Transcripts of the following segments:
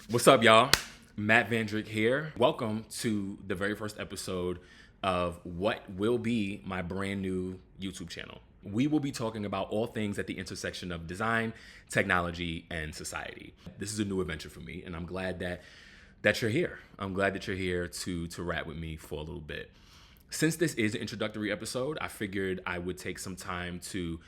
What's up, y'all? Matt Vandrick here. Welcome to the very first episode of what will be my brand new YouTube channel. We will be talking about all things at the intersection of design, technology, and society. This is a new adventure for me, and I'm glad that you're here. I'm glad that you're here to rap with me for a little bit. Since this is an introductory episode, I figured I would take some time to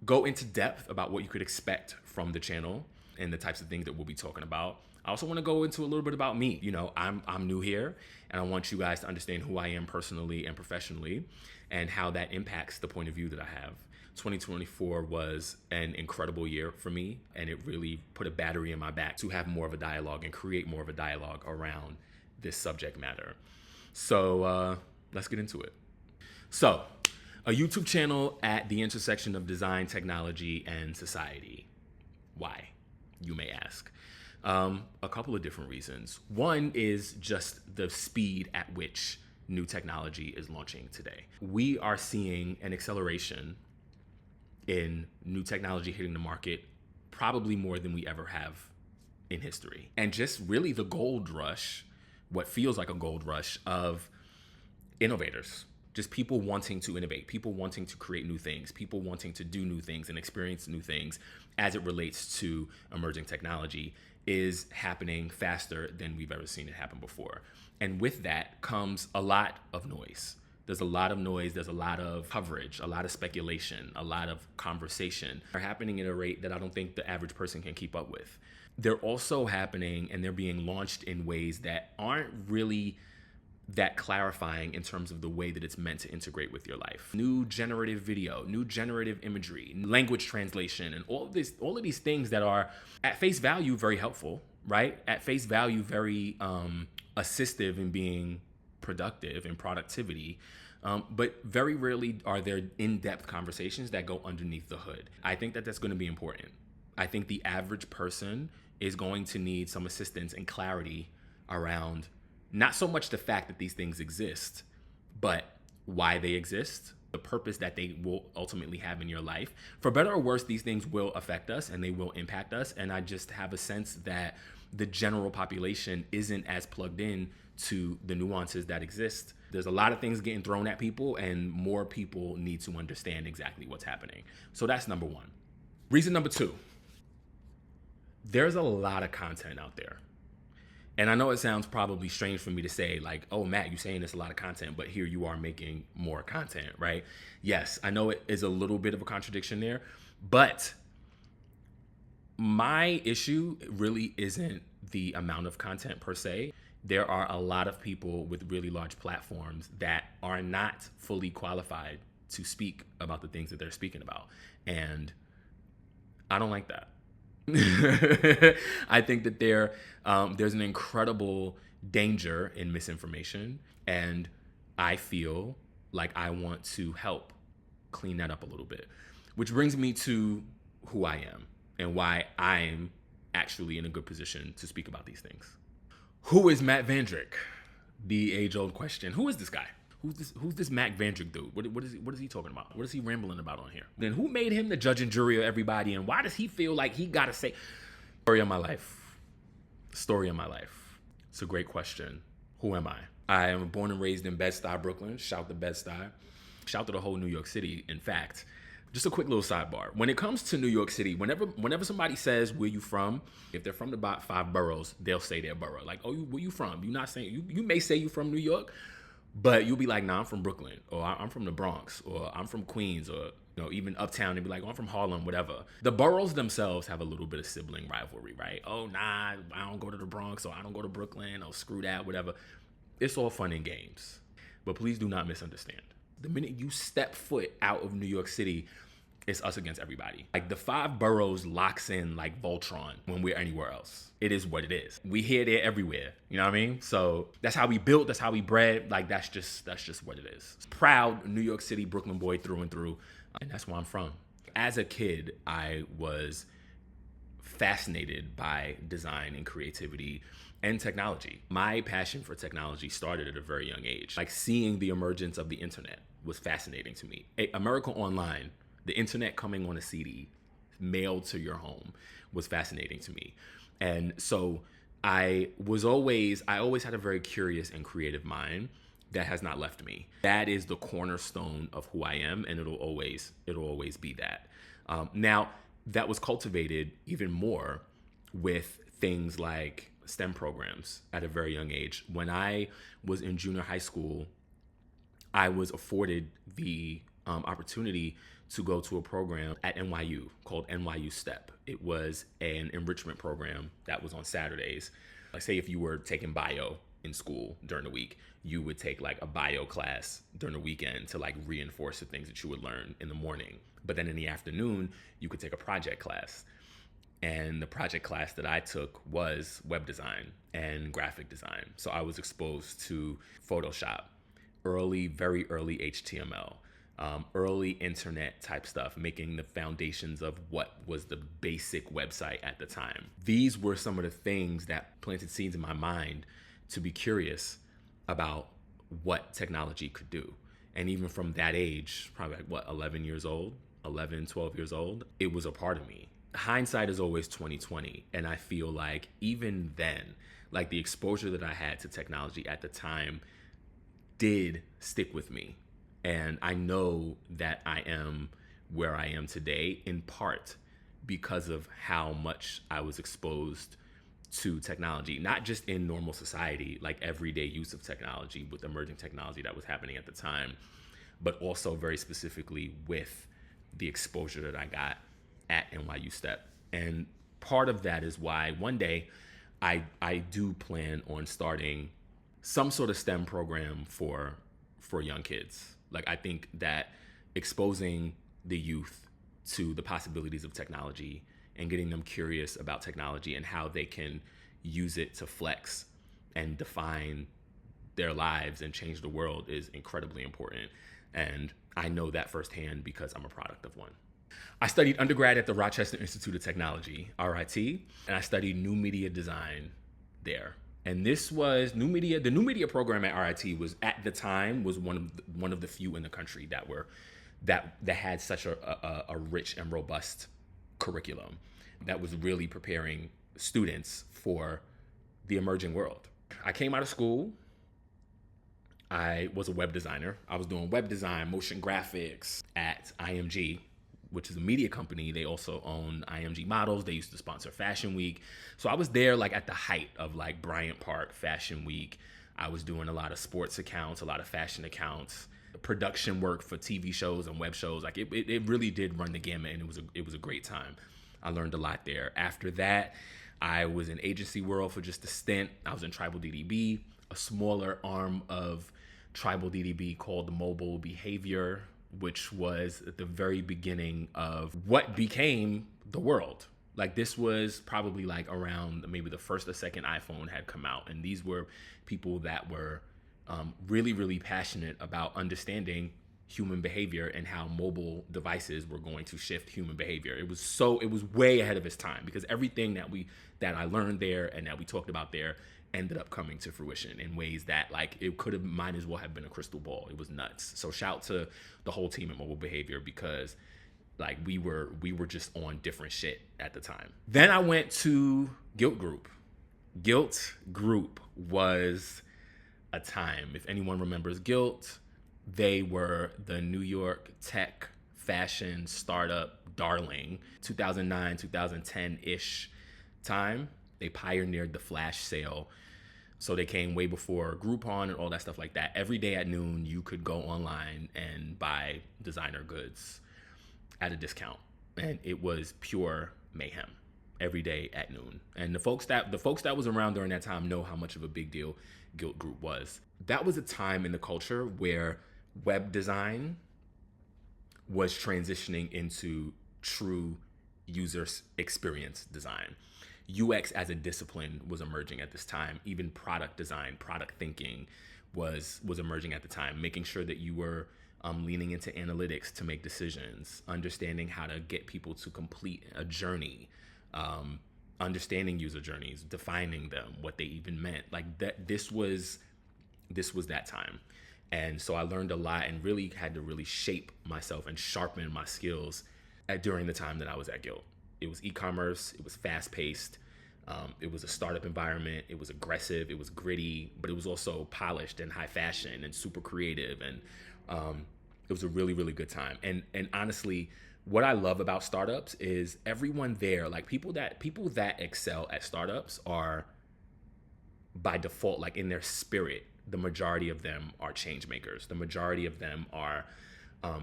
go into depth about what you could expect from the channel and the types of things that we'll be talking about. I also want to go into a little bit about me. You know, I'm new here, and I want you guys to understand who I am personally and professionally and how that impacts the point of view that I have. 2024 was an incredible year for me, and it really put a battery in my back to have more of a dialogue and create more of a dialogue around this subject matter. So let's get into it. So, a YouTube channel at the intersection of design, technology, and society. Why, you may ask? A couple of different reasons. One is just the speed at which new technology is launching today. We are seeing an acceleration in new technology hitting the market, probably more than we ever have in history. And just really the gold rush, what feels like a gold rush of innovators. Just people wanting to innovate, people wanting to create new things, people wanting to do new things and experience new things as it relates to emerging technology is happening faster than we've ever seen it happen before. And with that comes a lot of noise. There's a lot of noise, there's a lot of coverage, a lot of speculation, a lot of conversation are happening at a rate that I don't think the average person can keep up with. They're also happening and they're being launched in ways that aren't really that clarifying in terms of the way that it's meant to integrate with your life. New generative video, new generative imagery, language translation, and all of these things that are at face value very helpful, right? At face value very assistive in being productive and productivity, but very rarely are there in-depth conversations that go underneath the hood. I think that that's going to be important. I think the average person is going to need some assistance and clarity around not so much the fact that these things exist, but why they exist, the purpose that they will ultimately have in your life. For better or worse, these things will affect us and they will impact us. And I just have a sense that the general population isn't as plugged in to the nuances that exist. There's a lot of things getting thrown at people and more people need to understand exactly what's happening. So that's number one. Reason number two, there's a lot of content out there. And I know it sounds probably strange for me to say, like, oh, Matt, you're saying there's a lot of content, but here you are making more content, right? Yes, I know it is a little bit of a contradiction there, but my issue really isn't the amount of content per se. There are a lot of people with really large platforms that are not fully qualified to speak about the things that they're speaking about. And I don't like that. I think that there's an incredible danger in misinformation, and I feel like I want to help clean that up a little bit, which brings me to who I am and why I'm actually in a good position to speak about these things. Who is Matt Vandrick? The age-old question. Who is this guy? Who's this Matt Vandrick dude? What is he talking about? What is he rambling about on here? Then who made him the judge and jury of everybody, and why does he feel like he gotta say story of my life? Story of my life. It's a great question. Who am I? I am born and raised in Bed-Stuy, Brooklyn. Shout to Bed-Stuy. Shout to the whole New York City. In fact, just a quick little sidebar. When it comes to New York City, whenever somebody says where you from, if they're from the 5 boroughs, they'll say their borough. Like, oh, where you from? You're not saying you may say you from New York, but you'll be like, nah, I'm from Brooklyn, or I'm from the Bronx, or I'm from Queens, or even uptown. They'll be like, oh, I'm from Harlem, whatever. The boroughs themselves have a little bit of sibling rivalry, right? Oh, nah, I don't go to the Bronx, or I don't go to Brooklyn, or screw that, whatever. It's all fun and games. But please do not misunderstand. The minute you step foot out of New York City, it's us against everybody. Like the 5 boroughs locks in like Voltron when we're anywhere else. It is what it is. We here, there, everywhere. You know what I mean? So that's how we built, that's how we bred. Like that's just what it is. Proud New York City, Brooklyn boy through and through. And that's where I'm from. As a kid, I was fascinated by design and creativity and technology. My passion for technology started at a very young age. Like seeing the emergence of the internet was fascinating to me. America Online, the internet coming on a CD, mailed to your home, was fascinating to me. And so I always had a very curious and creative mind that has not left me. That is the cornerstone of who I am, and it'll always be that. Now, that was cultivated even more with things like STEM programs at a very young age. When I was in junior high school, I was afforded the opportunity to go to a program at NYU called NYU STEP. It was an enrichment program that was on Saturdays. Like, say if you were taking bio in school during the week, you would take like a bio class during the weekend to like reinforce the things that you would learn in the morning. But then in the afternoon, you could take a project class. And the project class that I took was web design and graphic design. So I was exposed to Photoshop, very early HTML, early internet type stuff, making the foundations of what was the basic website at the time. These were some of the things that planted seeds in my mind to be curious about what technology could do. And even from that age, probably like 11 years old, 11, 12 years old, it was a part of me. Hindsight is always 20/20. And I feel like even then, like the exposure that I had to technology at the time did stick with me. And I know that I am where I am today in part because of how much I was exposed to technology, not just in normal society, like everyday use of technology with emerging technology that was happening at the time, but also very specifically with the exposure that I got at NYU STEP. And part of that is why one day I do plan on starting some sort of STEM program for young kids. Like, I think that exposing the youth to the possibilities of technology and getting them curious about technology and how they can use it to flex and define their lives and change the world is incredibly important. And I know that firsthand because I'm a product of one. I studied undergrad at the Rochester Institute of Technology, RIT, and I studied new media design there. And this was the new media program at RIT was at the time was one of the few in the country that had such a rich and robust curriculum that was really preparing students for the emerging world. I came out of school. I was a web designer. I was doing web design, motion graphics at IMG, which is a media company. They also own IMG Models. They used to sponsor Fashion Week. So I was there like at the height of like Bryant Park Fashion Week. I was doing a lot of sports accounts, a lot of fashion accounts, production work for TV shows and web shows. Like it really did run the gamut, and it was a great time. I learned a lot there. After that, I was in agency world for just a stint. I was in Tribal DDB, a smaller arm of Tribal DDB called the MobileBehavior, which was at the very beginning of what became the world. Like, this was probably like around maybe the first or second iPhone had come out. And these were people that were really, really passionate about understanding human behavior and how mobile devices were going to shift human behavior. It was way ahead of its time because everything that I learned there and that we talked about there ended up coming to fruition in ways that like it might as well have been a crystal ball. It was nuts. So shout to the whole team at MobileBehavior because like we were just on different shit at the time. Then I went to Gilt Groupe. Gilt Groupe was a time. If anyone remembers Gilt, they were the New York tech fashion startup darling, 2009, 2010-ish time. They pioneered the flash sale. So they came way before Groupon and all that stuff like that. Every day at noon, you could go online and buy designer goods at a discount. And it was pure mayhem every day at noon. And the folks that was around during that time know how much of a big deal Gilt Groupe was. That was a time in the culture where web design was transitioning into true user experience design. UX as a discipline was emerging at this time. Even product design, product thinking was emerging at the time, making sure that you were leaning into analytics to make decisions, understanding how to get people to complete a journey, understanding user journeys, defining them, what they even meant. Like that, this was that time. And so I learned a lot and really had to really shape myself and sharpen my skills during the time that I was at Gilt. It was e-commerce. It was fast-paced. It was a startup environment. It was aggressive. It was gritty, but it was also polished and high fashion and super creative. And it was a really, really good time. And honestly, what I love about startups is everyone there, like people that excel at startups are by default, like in their spirit, the majority of them are change makers. The majority of them are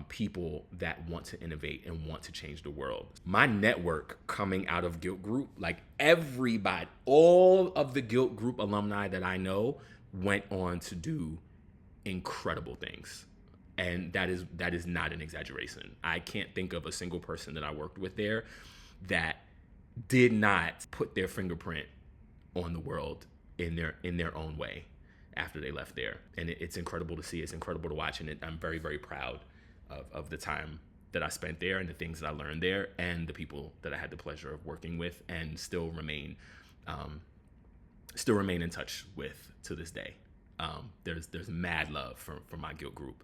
people that want to innovate and want to change the world. My network coming out of Gilt Groupe, like everybody, all of the Gilt Groupe alumni that I know went on to do incredible things. And that is not an exaggeration. I can't think of a single person that I worked with there that did not put their fingerprint on the world in their own way after they left there. And it's incredible to see. It's incredible to watch. And I'm very, very proud of the time that I spent there and the things that I learned there and the people that I had the pleasure of working with and still remain in touch with to this day. There's mad love for my Gilt Groupe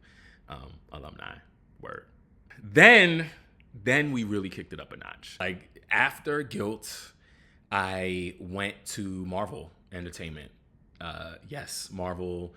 alumni. Word. Then we really kicked it up a notch. Like after Gilt, I went to Marvel Entertainment. Yes, Marvel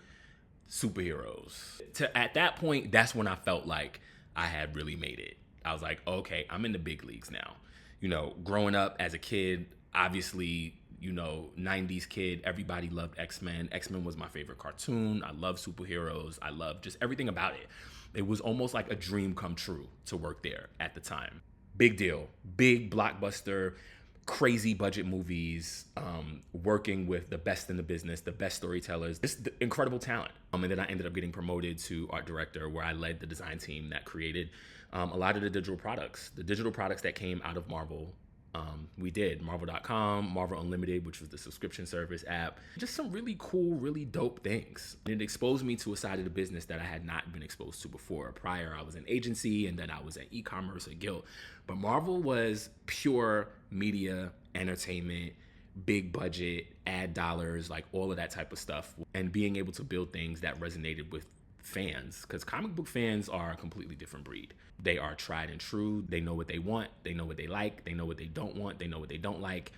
superheroes. At that point, that's when I felt like I had really made it. I was like, okay, I'm in the big leagues now. You know, growing up as a kid, obviously, you know, 90s kid, everybody loved X-Men. X-Men was my favorite cartoon. I love superheroes. I love just everything about it. It was almost like a dream come true to work there at the time. Big deal. Big blockbuster, crazy budget movies, working with the best in the business, the best storytellers, just incredible talent. And then I ended up getting promoted to art director, where I led the design team that created a lot of the digital products. The digital products that came out of Marvel, we did Marvel.com, Marvel Unlimited, which was the subscription service app. Just some really cool, really dope things. And it exposed me to a side of the business that I had not been exposed to before. Prior, I was in agency, and then I was at e-commerce at Gilt. But Marvel was pure media, entertainment, big budget, ad dollars, like all of that type of stuff. And being able to build things that resonated with fans, because comic book fans are a completely different breed. They are tried and true. They know what they want. They know what they like. They know what they don't want. They know what they don't like.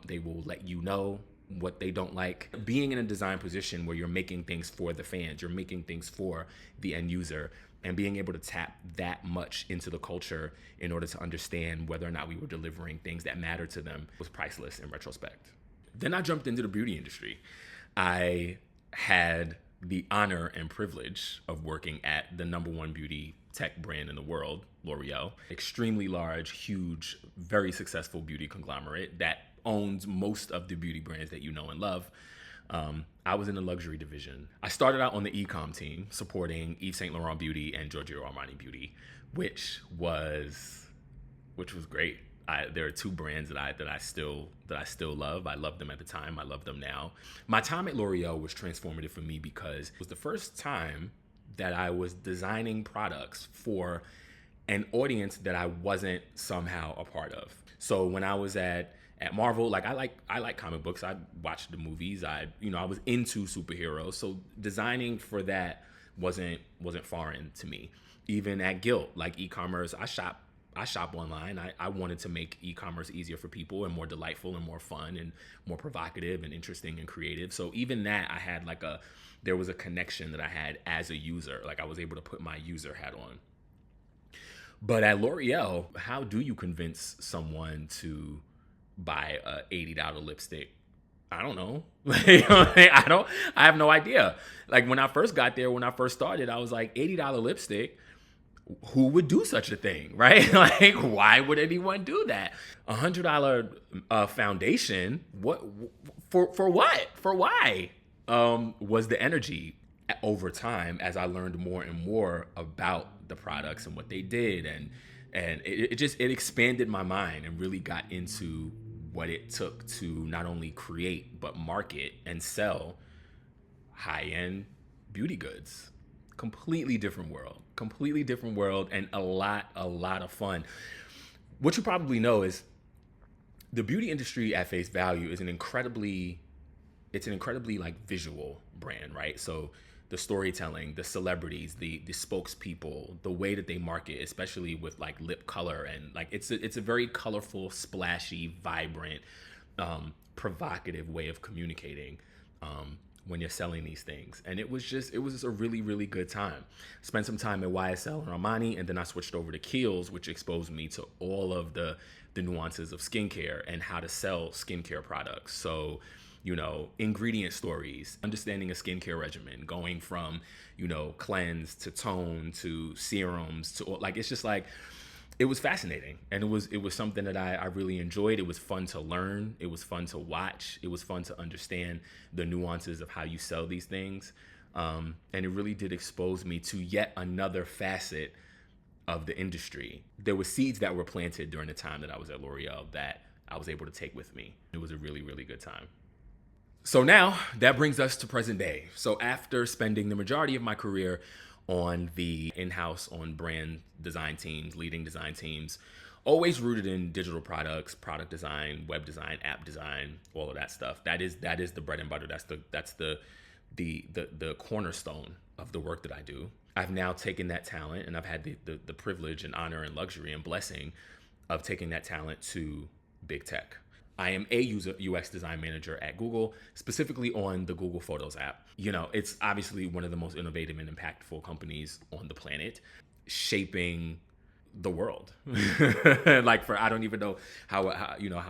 They will let you know what they don't like. Being in a design position where you're making things for the fans, you're making things for the end user, and being able to tap that much into the culture in order to understand whether or not we were delivering things that matter to them was priceless in retrospect. Then I jumped into the beauty industry. I had the honor and privilege of working at the number one beauty tech brand in the world, L'Oreal. Extremely large, huge, very successful beauty conglomerate that owns most of the beauty brands that you know and love. I was in the luxury division. I started out on the e-com team supporting Yves Saint Laurent Beauty and Giorgio Armani Beauty, which was great. There are two brands that I still love. I loved them at the time. I love them now. My time at L'Oreal was transformative for me because it was the first time that I was designing products for an audience that I wasn't somehow a part of. So when I was at Marvel, like I like comic books. I watched the movies. I was into superheroes. So designing for that wasn't foreign to me. Even at Gilt, like e-commerce, I shop online. I wanted to make e-commerce easier for people and more delightful and more fun and more provocative and interesting and creative. So even that, there was a connection that I had as a user. Like I was able to put my user hat on. But at L'Oreal, how do you convince someone to buy a $80 lipstick? I don't know. I have no idea. Like when I first got there, when I first started, I was like, $80 lipstick? Who would do such a thing, right? Like, why would anyone do that? $100 foundation? What for? What for? Why? Was the energy over time as I learned more and more about the products and what they did, and it expanded my mind and really got into what it took to not only create but market and sell high-end beauty goods. Completely different world, and a lot of fun. What you probably know is the beauty industry at face value is an incredibly like visual brand, right? So the storytelling, the celebrities, the spokespeople, the way that they market, especially with like lip color, and like it's a very colorful, splashy, vibrant, provocative way of communicating when you're selling these things. And it was just a really, really good time. Spent some time at YSL and Armani, and then I switched over to Kiehl's, which exposed me to all of the nuances of skincare and how to sell skincare products. So, ingredient stories, understanding a skincare regimen, going from, cleanse to tone to serums to it's just like, it was fascinating. And it was something that I really enjoyed. It was fun to learn. It was fun to watch. It was fun to understand the nuances of how you sell these things. And it really did expose me to yet another facet of the industry. There were seeds that were planted during the time that I was at L'Oreal that I was able to take with me. It was a really, really good time. So now that brings us to present day. So after spending the majority of my career on the in-house, on brand design teams, leading design teams, always rooted in digital products, product design, web design, app design, all of that stuff. That is the bread and butter. That's the cornerstone of the work that I do. I've now taken that talent, and I've had the privilege and honor and luxury and blessing of taking that talent to big tech. I am a UX design manager at Google, specifically on the Google Photos app. It's obviously one of the most innovative and impactful companies on the planet, shaping the world. I don't even know how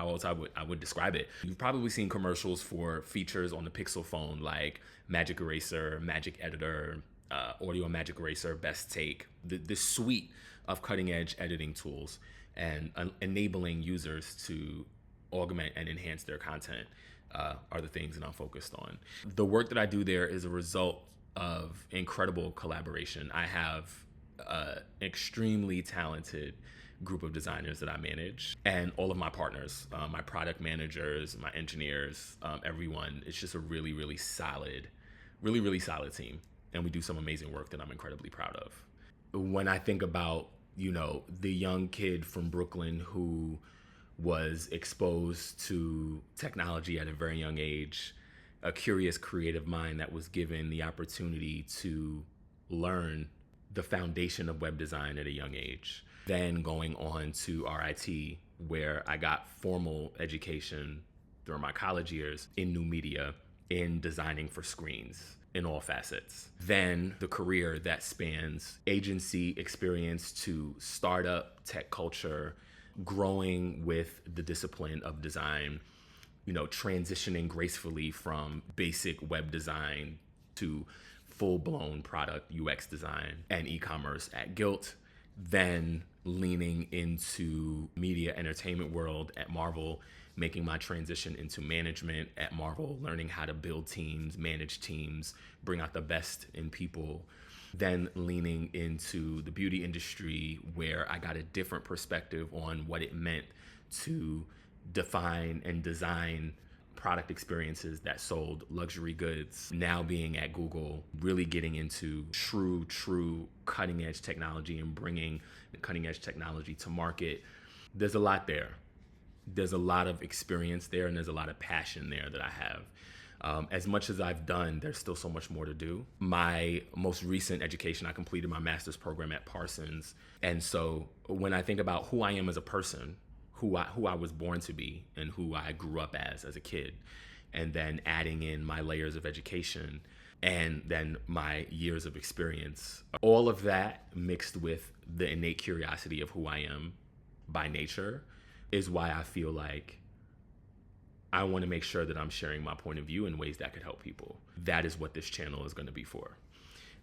else I would describe it. You've probably seen commercials for features on the Pixel phone, like Magic Eraser, Magic Editor, Audio Magic Eraser, Best Take, the suite of cutting edge editing tools and enabling users to augment and enhance their content are the things that I'm focused on. The work that I do there is a result of incredible collaboration. I have an extremely talented group of designers that I manage, and all of my partners, my product managers, my engineers, everyone. It's just a really, really solid team. And we do some amazing work that I'm incredibly proud of. When I think about, the young kid from Brooklyn who was exposed to technology at a very young age, a curious, creative mind that was given the opportunity to learn the foundation of web design at a young age, then going on to RIT, where I got formal education during my college years in new media, in designing for screens in all facets. Then the career that spans agency experience to startup, tech culture, growing with the discipline of design, transitioning gracefully from basic web design to full-blown product UX design and e-commerce at Gilt, then leaning into media entertainment world at Marvel, making my transition into management at Marvel, learning how to build teams, manage teams, bring out the best in people, then leaning into the beauty industry, where I got a different perspective on what it meant to define and design product experiences that sold luxury goods. Now being at Google, really getting into true cutting edge technology and bringing the cutting edge technology to market. There's a lot there. There's a lot of experience there, and there's a lot of passion there that I have. As much as I've done, there's still so much more to do. My most recent education, I completed my master's program at Parsons. And so when I think about who I am as a person, who I was born to be and who I grew up as a kid, and then adding in my layers of education and then my years of experience, all of that mixed with the innate curiosity of who I am by nature is why I feel like I want to make sure that I'm sharing my point of view in ways that could help people. That is what this channel is going to be for.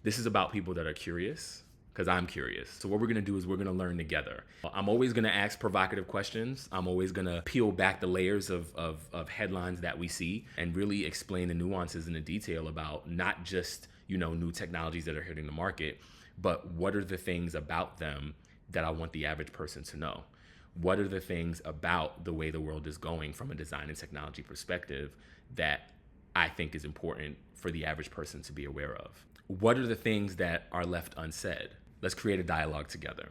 This is about people that are curious, because I'm curious. So what we're going to do is we're going to learn together. I'm always going to ask provocative questions. I'm always going to peel back the layers of headlines that we see and really explain the nuances and the detail about not just, new technologies that are hitting the market, but what are the things about them that I want the average person to know? What are the things about the way the world is going from a design and technology perspective that I think is important for the average person to be aware of? What are the things that are left unsaid? Let's create a dialogue together.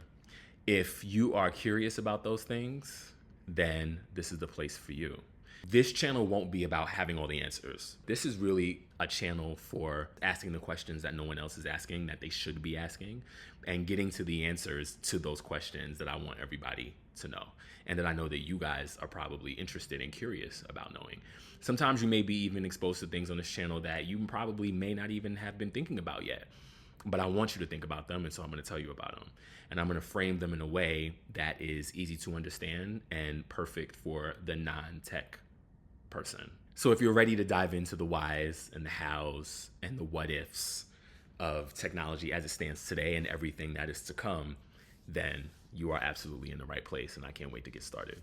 If you are curious about those things, then this is the place for you. This channel won't be about having all the answers. This is really a channel for asking the questions that no one else is asking, that they should be asking, and getting to the answers to those questions that I want everybody to know, and that I know that you guys are probably interested and curious about knowing. Sometimes you may be even exposed to things on this channel that you probably may not even have been thinking about yet, but I want you to think about them, and so I'm going to tell you about them. And I'm going to frame them in a way that is easy to understand and perfect for the non-tech person. So if you're ready to dive into the whys and the hows and the what ifs of technology as it stands today and everything that is to come, then you are absolutely in the right place, and I can't wait to get started.